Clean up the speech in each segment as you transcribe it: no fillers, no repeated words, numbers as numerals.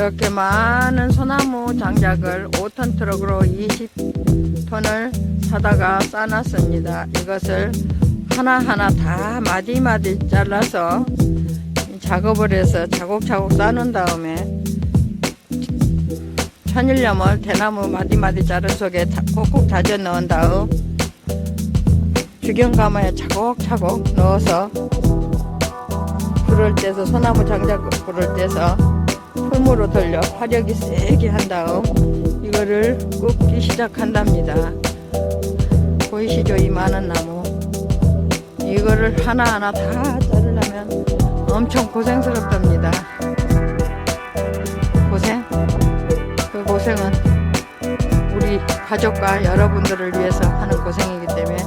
이렇게 많은 소나무 장작을 5톤 트럭으로 20톤을 사다가 싸놨습니다. 이것을 하나하나 다 마디마디 잘라서 작업을 해서 차곡차곡 싸놓은 다음에 천일염을 대나무 마디마디 자른 속에 콕콕 다져 넣은 다음 주경가마에 차곡차곡 넣어서 불을 떼서 소나무 장작 불을 떼서 풀무로 돌려 화력이 세게 한 다음 이거를 굽기 시작한답니다. 보이시죠? 이 많은 나무 이거를 하나하나 다 자르려면 엄청 고생스럽답니다. 그 고생은 우리 가족과 여러분들을 위해서 하는 고생이기 때문에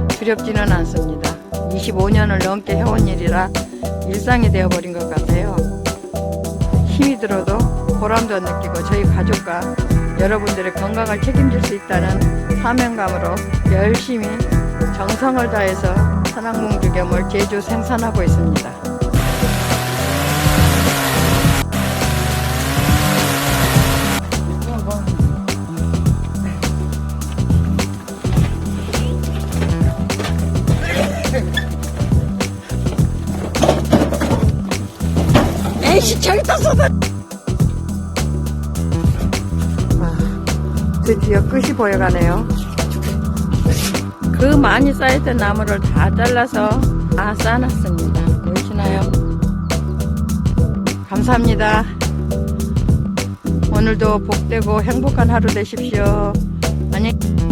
두렵지는 않습니다. 25년을 넘게 해온 일이라 일상이 되어버린 것 같아요. 힘이 들어도 보람도 느끼고 저희 가족과 여러분들의 건강을 책임질 수 있다는 사명감으로 열심히 정성을 다해서 산악뭉주겸을 제주 생산하고 있습니다. 에이씨 저기다 쏟아. 드디어 끝이 보여가네요. 그 많이 쌓였던 나무를 다 잘라서 다 싸놨습니다. 보이시나요? 감사합니다. 오늘도 복되고 행복한 하루 되십시오. 안녕.